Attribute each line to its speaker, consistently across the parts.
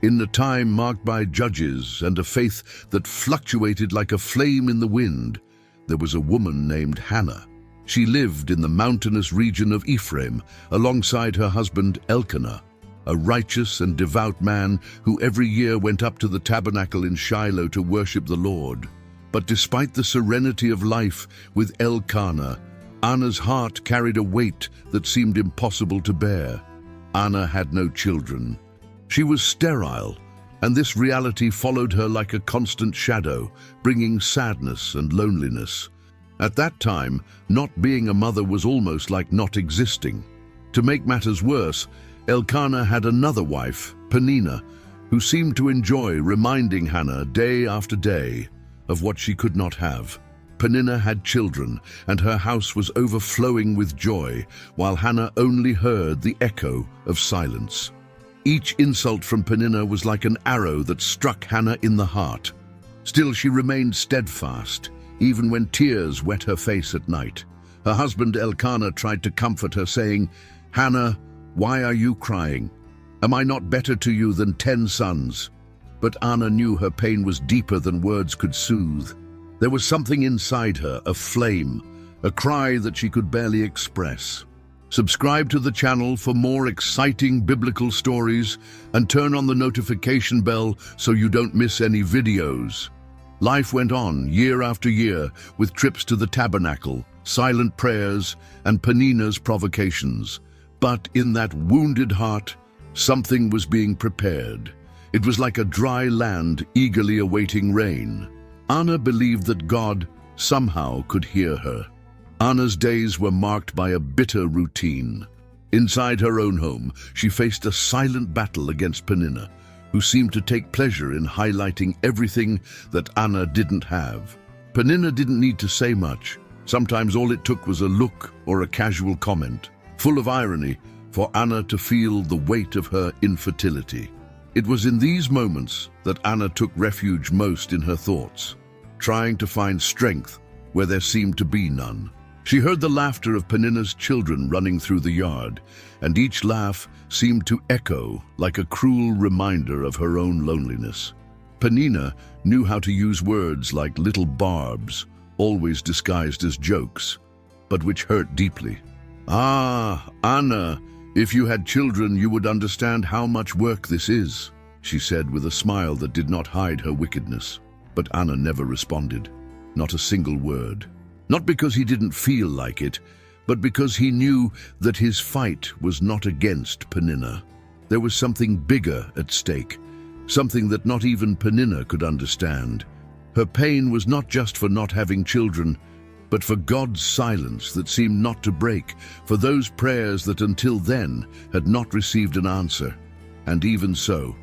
Speaker 1: In a time marked by judges and a faith that fluctuated like a flame in the wind, there was a woman named Hannah. She lived in the mountainous region of Ephraim alongside her husband Elkanah, a righteous and devout man who every year went up to the tabernacle in Shiloh to worship the Lord. But despite the serenity of life with Elkanah, Anna's heart carried a weight that seemed impossible to bear. Anna had no children. She was sterile, and this reality followed her like a constant shadow, bringing sadness and loneliness. At that time, not being a mother was almost like not existing. To make matters worse, Elkanah had another wife, Peninnah, who seemed to enjoy reminding Hannah day after day of what she could not have. Peninnah had children, and her house was overflowing with joy, while Hannah only heard the echo of silence. Each insult from Peninnah was like an arrow that struck Hannah in the heart. Still, she remained steadfast, even when tears wet her face at night. Her husband Elkanah tried to comfort her, saying, "Hannah, why are you crying? Am I not better to you than 10 sons?" But Anna knew her pain was deeper than words could soothe. There was something inside her, a flame, a cry that she could barely express. Subscribe to the channel for more exciting biblical stories and turn on the notification bell so you don't miss any videos. Life went on year after year with trips to the tabernacle, silent prayers, and Peninnah's provocations. But in that wounded heart, something was being prepared. It was like a dry land eagerly awaiting rain. Anna believed that God somehow could hear her. Anna's days were marked by a bitter routine. Inside her own home, she faced a silent battle against Peninnah, who seemed to take pleasure in highlighting everything that Anna didn't have. Peninnah didn't need to say much. Sometimes all it took was a look or a casual comment, full of irony, for Anna to feel the weight of her infertility. It was in these moments that Anna took refuge most in her thoughts, trying to find strength where there seemed to be none. She heard the laughter of Peninnah's children running through the yard, and each laugh seemed to echo like a cruel reminder of her own loneliness. Peninnah knew how to use words like little barbs, always disguised as jokes, but which hurt deeply. "Ah, Anna, if you had children, you would understand how much work this is," she said with a smile that did not hide her wickedness. But Anna never responded, not a single word. Not because he didn't feel like it, but because he knew that his fight was not against Peninnah. There was something bigger at stake, something that not even Peninnah could understand. Her pain was not just for not having children, but for God's silence that seemed not to break, for those prayers that until then had not received an answer. And even so,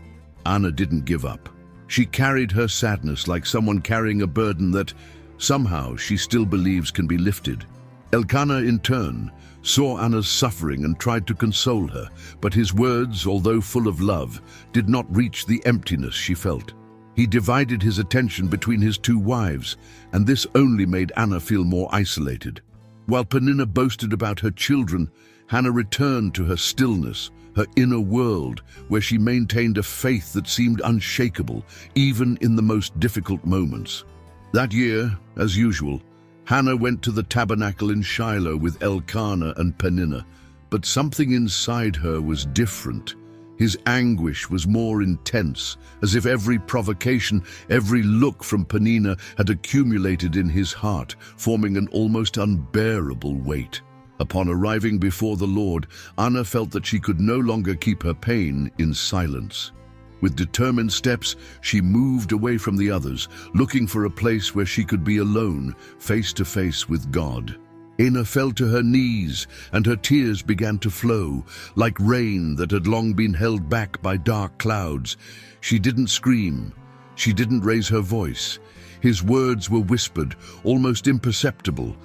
Speaker 1: Anna didn't give up. She carried her sadness like someone carrying a burden that somehow she still believes can be lifted. Elkanah, in turn, saw Anna's suffering and tried to console her, but his words, although full of love, did not reach the emptiness she felt. He divided his attention between his 2 wives, and this only made Anna feel more isolated. While Peninnah boasted about her children, Hannah returned to her stillness, her inner world, where she maintained a faith that seemed unshakable, even in the most difficult moments. That year, as usual, Hannah went to the tabernacle in Shiloh with Elkanah and Peninnah, but something inside her was different. His anguish was more intense, as if every provocation, every look from Peninnah had accumulated in his heart, forming an almost unbearable weight. Upon arriving before the Lord, Anna felt that she could no longer keep her pain in silence. With determined steps, she moved away from the others, looking for a place where she could be alone, face to face with God. Anna fell to her knees, and her tears began to flow, like rain that had long been held back by dark clouds. She didn't scream. She didn't raise her voice. His words were whispered, almost imperceptible,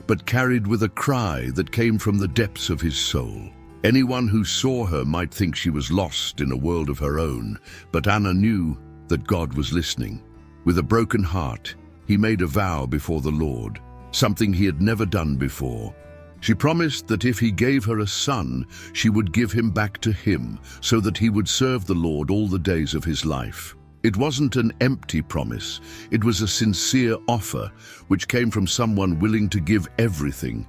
Speaker 1: but carried with a cry that came from the depths of his soul. Anyone who saw her might think she was lost in a world of her own, but Anna knew that God was listening. With a broken heart, he made a vow before the Lord, something he had never done before. She promised that if he gave her a son, she would give him back to him, so that he would serve the Lord all the days of his life. It wasn't an empty promise, it was a sincere offer, which came from someone willing to give everything,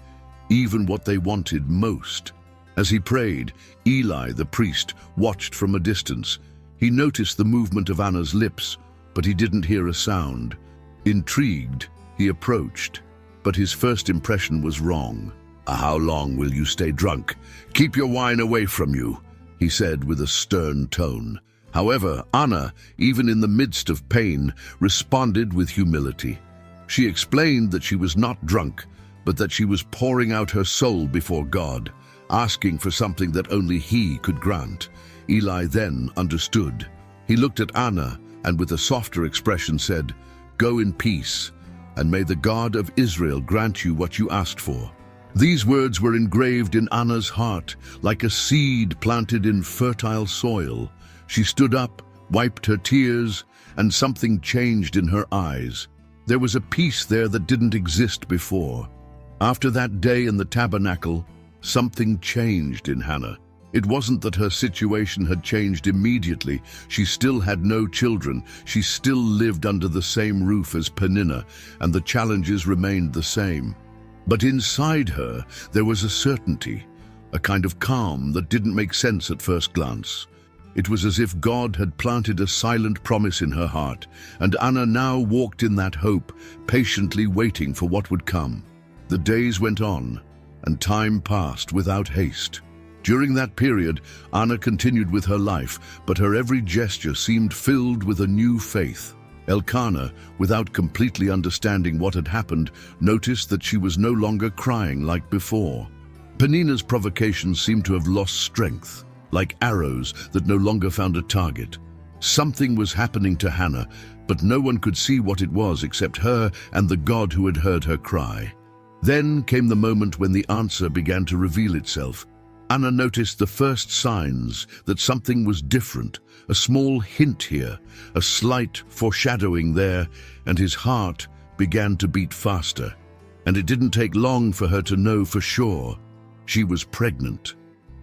Speaker 1: even what they wanted most. As he prayed, Eli, the priest, watched from a distance. He noticed the movement of Anna's lips, but he didn't hear a sound. Intrigued, he approached, but his first impression was wrong. "How long will you stay drunk? Keep your wine away from you," he said with a stern tone. However, Anna, even in the midst of pain, responded with humility. She explained that she was not drunk, but that she was pouring out her soul before God, asking for something that only He could grant. Eli then understood. He looked at Anna and with a softer expression said, "Go in peace, and may the God of Israel grant you what you asked for." These words were engraved in Anna's heart, like a seed planted in fertile soil. She stood up, wiped her tears, and something changed in her eyes. There was a peace there that didn't exist before. After that day in the tabernacle, something changed in Hannah. It wasn't that her situation had changed immediately. She still had no children. She still lived under the same roof as Peninnah, and the challenges remained the same. But inside her, there was a certainty, a kind of calm that didn't make sense at first glance. It was as if God had planted a silent promise in her heart, and Anna now walked in that hope, patiently waiting for what would come. The days went on, and time passed without haste. During that period, Anna continued with her life, but her every gesture seemed filled with a new faith. Elkanah, without completely understanding what had happened, noticed that she was no longer crying like before. Peninnah's provocations seemed to have lost strength, like arrows that no longer found a target. Something was happening to Hannah, but no one could see what it was except her and the God who had heard her cry. Then came the moment when the answer began to reveal itself. Anna noticed the first signs that something was different, a small hint here, a slight foreshadowing there, and his heart began to beat faster. And it didn't take long for her to know for sure. She was pregnant.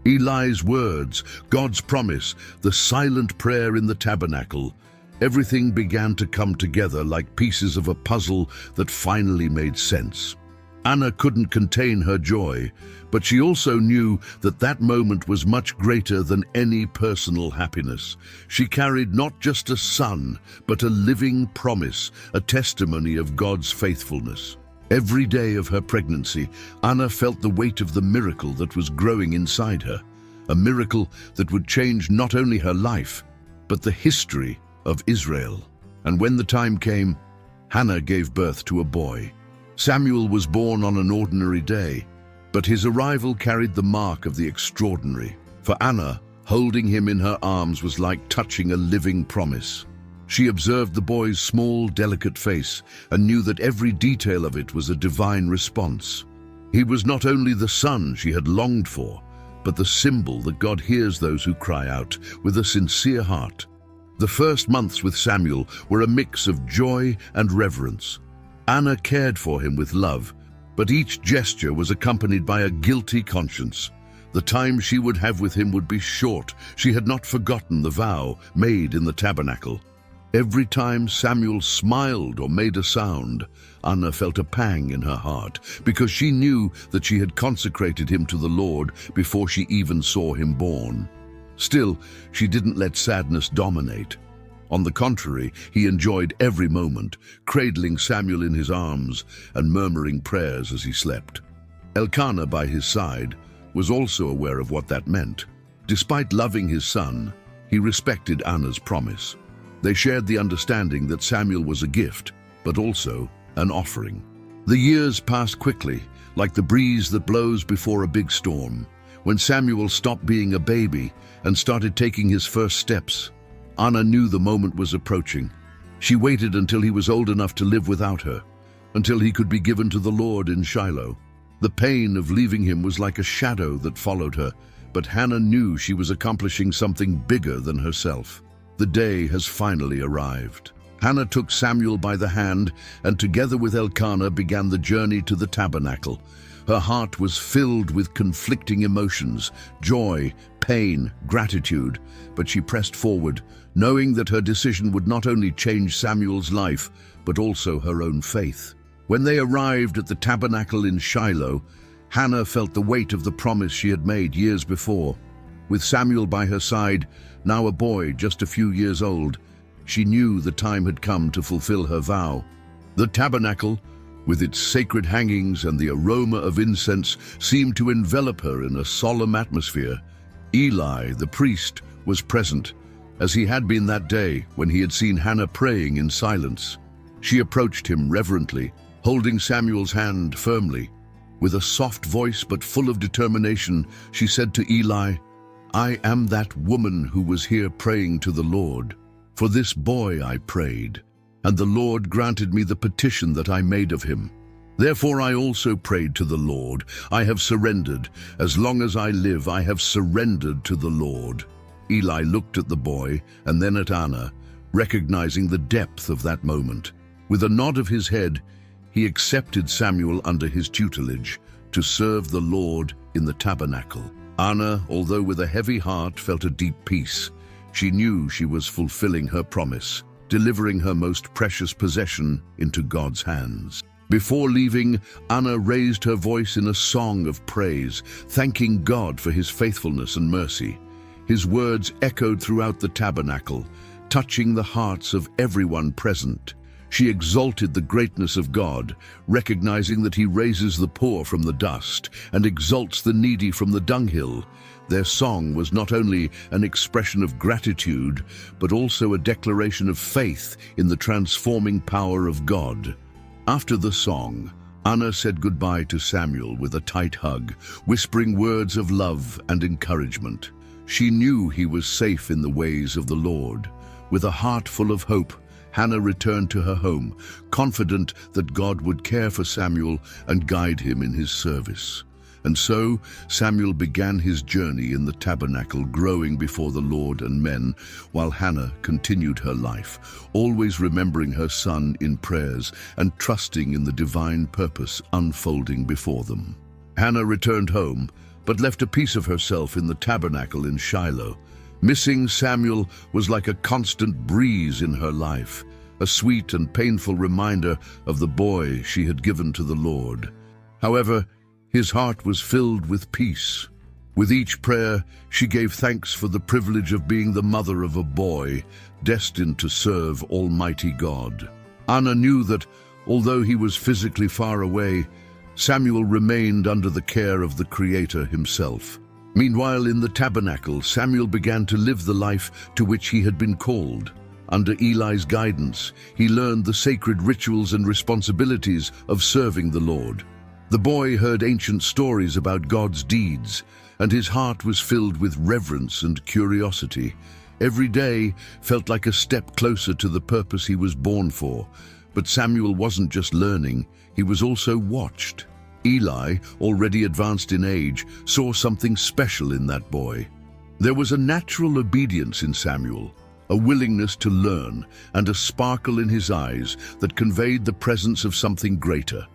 Speaker 1: Eli's words, God's promise, the silent prayer in the tabernacle, everything began to come together like pieces of a puzzle that finally made sense. Anna couldn't contain her joy, but she also knew that that moment was much greater than any personal happiness. She carried not just a son, but a living promise, a testimony of God's faithfulness. Every day of her pregnancy, Anna felt the weight of the miracle that was growing inside her, a miracle that would change not only her life, but the history of Israel. And when the time came, Hannah gave birth to a boy. Samuel was born on an ordinary day, but his arrival carried the mark of the extraordinary. For Anna, holding him in her arms was like touching a living promise. She observed the boy's small, delicate face and knew that every detail of it was a divine response. He was not only the son she had longed for, but the symbol that God hears those who cry out with a sincere heart. The first months with Samuel were a mix of joy and reverence. Anna cared for him with love, but each gesture was accompanied by a guilty conscience. The time she would have with him would be short. She had not forgotten the vow made in the tabernacle. Every time Samuel smiled or made a sound, Anna felt a pang in her heart, because she knew that she had consecrated him to the Lord before she even saw him born. Still, she didn't let sadness dominate. On the contrary, he enjoyed every moment, cradling Samuel in his arms and murmuring prayers as he slept. Elkanah, by his side, was also aware of what that meant. Despite loving his son, he respected Anna's promise. They shared the understanding that Samuel was a gift, but also an offering. The years passed quickly, like the breeze that blows before a big storm. When Samuel stopped being a baby and started taking his first steps, Anna knew the moment was approaching. She waited until he was old enough to live without her, until he could be given to the Lord in Shiloh. The pain of leaving him was like a shadow that followed her, but Hannah knew she was accomplishing something bigger than herself. The day has finally arrived. Hannah took Samuel by the hand and together with Elkanah began the journey to the tabernacle. Her heart was filled with conflicting emotions, joy, pain, gratitude, but she pressed forward, knowing that her decision would not only change Samuel's life, but also her own faith. When they arrived at the tabernacle in Shiloh, Hannah felt the weight of the promise she had made years before. With Samuel by her side, now a boy just a few years old, she knew the time had come to fulfill her vow. The tabernacle, with its sacred hangings and the aroma of incense, seemed to envelop her in a solemn atmosphere. Eli, the priest, was present, as he had been that day when he had seen Hannah praying in silence. She approached him reverently, holding Samuel's hand firmly. With a soft voice but full of determination, she said to Eli, "I am that woman who was here praying to the Lord. For this boy I prayed, and the Lord granted me the petition that I made of him. Therefore I also prayed to the Lord. I have surrendered. As long as I live, I have surrendered to the Lord." Eli looked at the boy and then at Anna, recognizing the depth of that moment. With a nod of his head, he accepted Samuel under his tutelage to serve the Lord in the tabernacle. Anna, although with a heavy heart, felt a deep peace. She knew she was fulfilling her promise, delivering her most precious possession into God's hands. Before leaving, Anna raised her voice in a song of praise, thanking God for his faithfulness and mercy. His words echoed throughout the tabernacle, touching the hearts of everyone present. She exalted the greatness of God, recognizing that he raises the poor from the dust and exalts the needy from the dunghill. Their song was not only an expression of gratitude, but also a declaration of faith in the transforming power of God. After the song, Anna said goodbye to Samuel with a tight hug, whispering words of love and encouragement. She knew he was safe in the ways of the Lord. With a heart full of hope, Hannah returned to her home, confident that God would care for Samuel and guide him in his service. And so Samuel began his journey in the tabernacle, growing before the Lord and men, while Hannah continued her life, always remembering her son in prayers and trusting in the divine purpose unfolding before them. Hannah returned home, but left a piece of herself in the tabernacle in Shiloh. Missing Samuel was like a constant breeze in her life, a sweet and painful reminder of the boy she had given to the Lord. However, his heart was filled with peace. With each prayer, she gave thanks for the privilege of being the mother of a boy destined to serve Almighty God. Anna knew that, although he was physically far away, Samuel remained under the care of the Creator himself. Meanwhile, in the tabernacle, Samuel began to live the life to which he had been called. Under Eli's guidance, he learned the sacred rituals and responsibilities of serving the Lord. The boy heard ancient stories about God's deeds, and his heart was filled with reverence and curiosity. Every day felt like a step closer to the purpose he was born for. But Samuel wasn't just learning, he was also watched. Eli, already advanced in age, saw something special in that boy. There was a natural obedience in Samuel, a willingness to learn, and a sparkle in his eyes that conveyed the presence of something greater.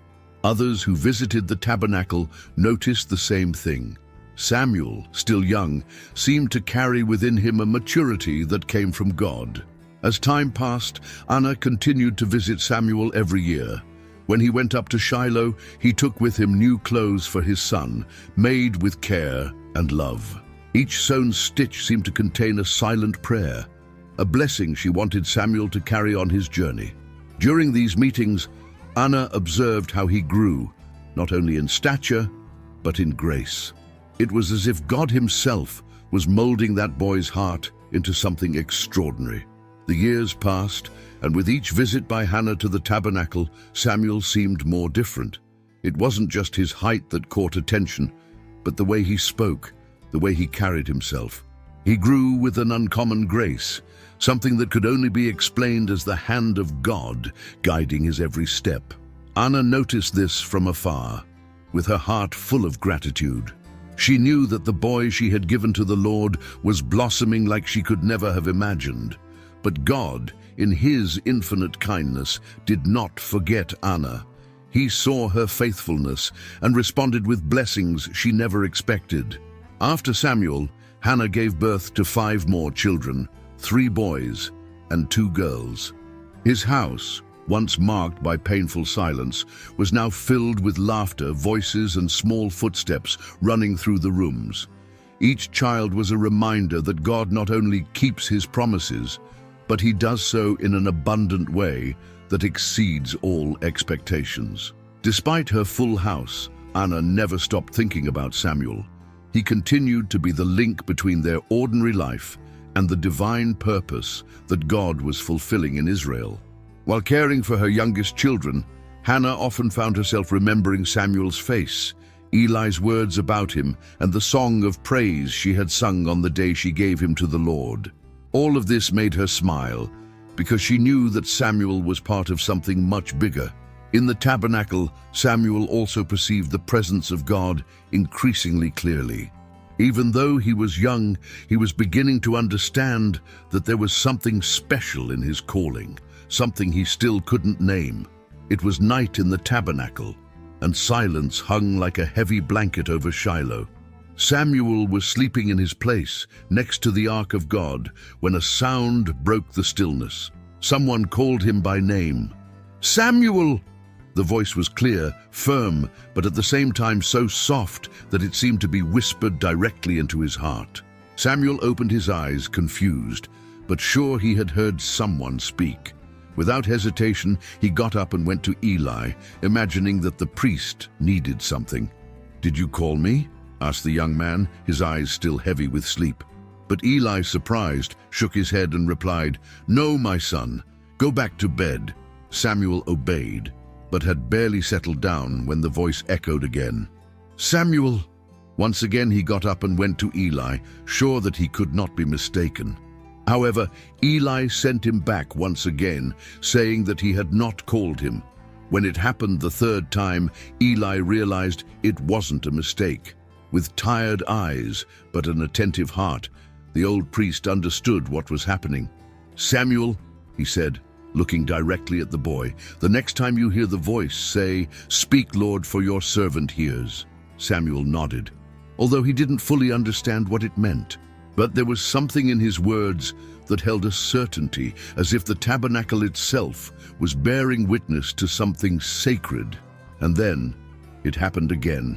Speaker 1: Others who visited the tabernacle noticed the same thing. Samuel, still young, seemed to carry within him a maturity that came from God. As time passed, Anna continued to visit Samuel every year. When he went up to Shiloh, he took with him new clothes for his son, made with care and love. Each sewn stitch seemed to contain a silent prayer, a blessing she wanted Samuel to carry on his journey. During these meetings, Anna observed how he grew, not only in stature, but in grace. It was as if God himself was molding that boy's heart into something extraordinary. The years passed, and with each visit by Hannah to the tabernacle, Samuel seemed more different. It wasn't just his height that caught attention, but the way he spoke, the way he carried himself. He grew with an uncommon grace, something that could only be explained as the hand of God guiding his every step. Anna noticed this from afar, with her heart full of gratitude. She knew that the boy she had given to the Lord was blossoming like she could never have imagined. But God, in his infinite kindness, did not forget Anna. He saw her faithfulness and responded with blessings she never expected. After Samuel, Hannah gave birth to 5 more children, 3 boys and 2 girls. His house, once marked by painful silence, was now filled with laughter, voices, and small footsteps running through the rooms. Each child was a reminder that God not only keeps his promises, but he does so in an abundant way that exceeds all expectations. Despite her full house, Anna never stopped thinking about Samuel. He continued to be the link between their ordinary life and the divine purpose that God was fulfilling in Israel. While caring for her youngest children, Hannah often found herself remembering Samuel's face, Eli's words about him, and the song of praise she had sung on the day she gave him to the Lord. All of this made her smile, because she knew that Samuel was part of something much bigger. In the tabernacle, Samuel also perceived the presence of God increasingly clearly. Even though he was young, he was beginning to understand that there was something special in his calling, something he still couldn't name. It was night in the tabernacle, and silence hung like a heavy blanket over Shiloh. Samuel was sleeping in his place, next to the Ark of God, when a sound broke the stillness. Someone called him by name. "Samuel!" The voice was clear, firm, but at the same time so soft that it seemed to be whispered directly into his heart. Samuel opened his eyes, confused, but sure he had heard someone speak. Without hesitation, he got up and went to Eli, imagining that the priest needed something. "Did you call me?" asked the young man, his eyes still heavy with sleep. But Eli, surprised, shook his head and replied, "No, my son, go back to bed." Samuel obeyed, but had barely settled down when the voice echoed again. "Samuel!" Once again he got up and went to Eli, sure that he could not be mistaken. However, Eli sent him back once again, saying that he had not called him. When it happened the 3rd time, Eli realized it wasn't a mistake. With tired eyes, but an attentive heart, the old priest understood what was happening. "Samuel," he said, looking directly at the boy, "the next time you hear the voice, say, 'Speak, Lord, for your servant hears.'" Samuel nodded, although he didn't fully understand what it meant. But there was something in his words that held a certainty, as if the tabernacle itself was bearing witness to something sacred. And then it happened again.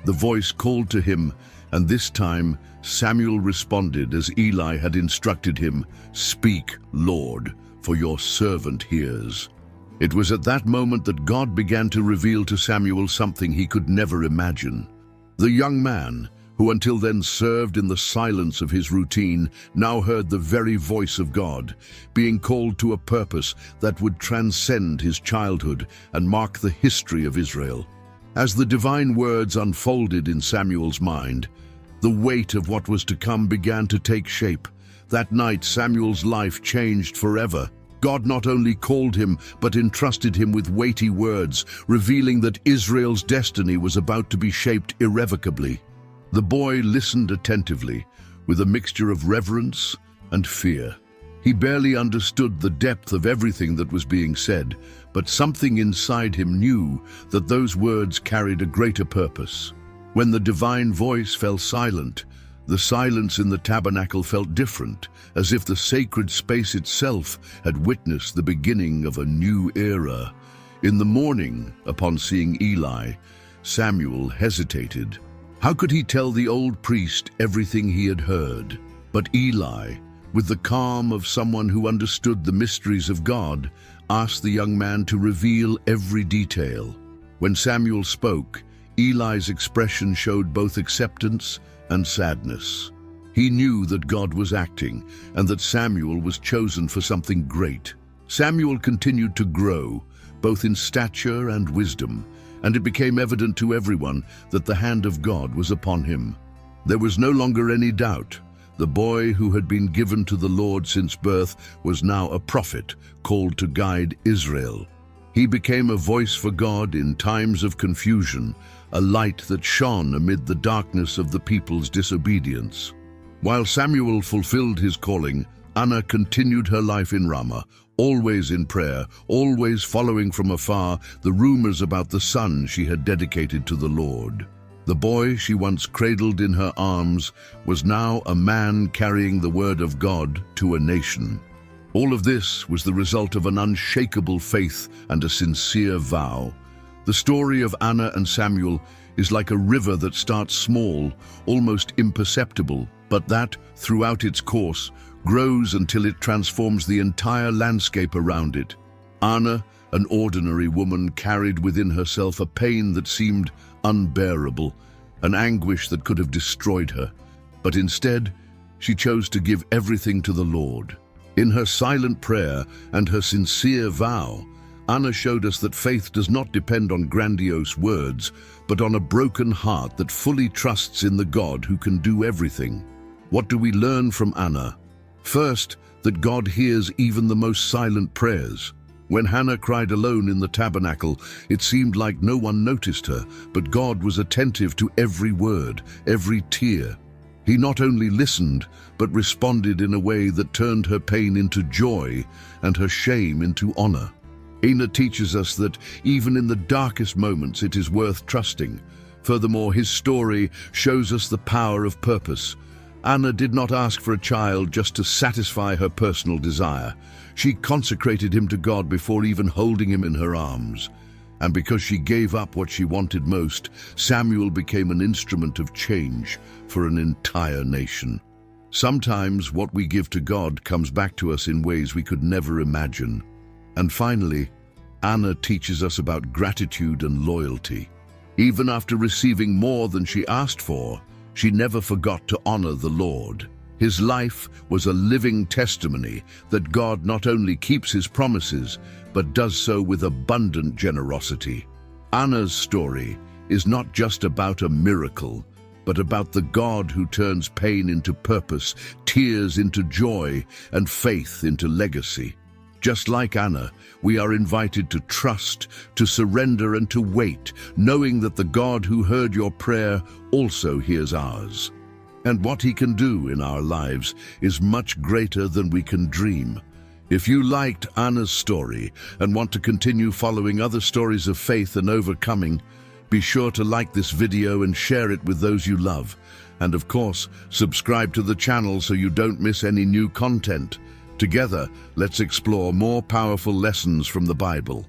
Speaker 1: The voice called to him, and this time Samuel responded as Eli had instructed him, "Speak, Lord, for your servant hears." It was at that moment that God began to reveal to Samuel something he could never imagine. The young man, who until then served in the silence of his routine, now heard the very voice of God, being called to a purpose that would transcend his childhood and mark the history of Israel. As the divine words unfolded in Samuel's mind, the weight of what was to come began to take shape. That night, Samuel's life changed forever. God not only called him, but entrusted him with weighty words, revealing that Israel's destiny was about to be shaped irrevocably. The boy listened attentively, with a mixture of reverence and fear. He barely understood the depth of everything that was being said, but something inside him knew that those words carried a greater purpose. When the divine voice fell silent, the silence in the tabernacle felt different, as if the sacred space itself had witnessed the beginning of a new era. In the morning, upon seeing Eli, Samuel hesitated. How could he tell the old priest everything he had heard? But Eli, with the calm of someone who understood the mysteries of God, asked the young man to reveal every detail. When Samuel spoke, Eli's expression showed both acceptance and sadness. He knew that God was acting and that Samuel was chosen for something great. Samuel continued to grow, both in stature and wisdom, and it became evident to everyone that the hand of God was upon him. There was no longer any doubt. The boy who had been given to the Lord since birth was now a prophet called to guide Israel. He became a voice for God in times of confusion, a light that shone amid the darkness of the people's disobedience. While Samuel fulfilled his calling, Anna continued her life in Ramah, always in prayer, always following from afar the rumors about the son she had dedicated to the Lord. The boy she once cradled in her arms was now a man carrying the word of God to a nation. All of this was the result of an unshakable faith and a sincere vow. The story of Anna and Samuel is like a river that starts small, almost imperceptible, but that, throughout its course, grows until it transforms the entire landscape around it. Anna, an ordinary woman, carried within herself a pain that seemed unbearable, an anguish that could have destroyed her. But instead, she chose to give everything to the Lord. In her silent prayer and her sincere vow, Anna showed us that faith does not depend on grandiose words, but on a broken heart that fully trusts in the God who can do everything. What do we learn from Anna? First, that God hears even the most silent prayers. When Hannah cried alone in the tabernacle, it seemed like no one noticed her, but God was attentive to every word, every tear. He not only listened, but responded in a way that turned her pain into joy and her shame into honor. Anna teaches us that even in the darkest moments it is worth trusting. Furthermore, his story shows us the power of purpose. Anna did not ask for a child just to satisfy her personal desire. She consecrated him to God before even holding him in her arms. And because she gave up what she wanted most, Samuel became an instrument of change for an entire nation. Sometimes what we give to God comes back to us in ways we could never imagine. And finally, Anna teaches us about gratitude and loyalty. Even after receiving more than she asked for, she never forgot to honor the Lord. His life was a living testimony that God not only keeps his promises, but does so with abundant generosity. Anna's story is not just about a miracle, but about the God who turns pain into purpose, tears into joy, and faith into legacy. Just like Anna, we are invited to trust, to surrender, and to wait, knowing that the God who heard your prayer also hears ours. And what he can do in our lives is much greater than we can dream. If you liked Anna's story and want to continue following other stories of faith and overcoming, be sure to like this video and share it with those you love. And of course, subscribe to the channel so you don't miss any new content. Together, let's explore more powerful lessons from the Bible.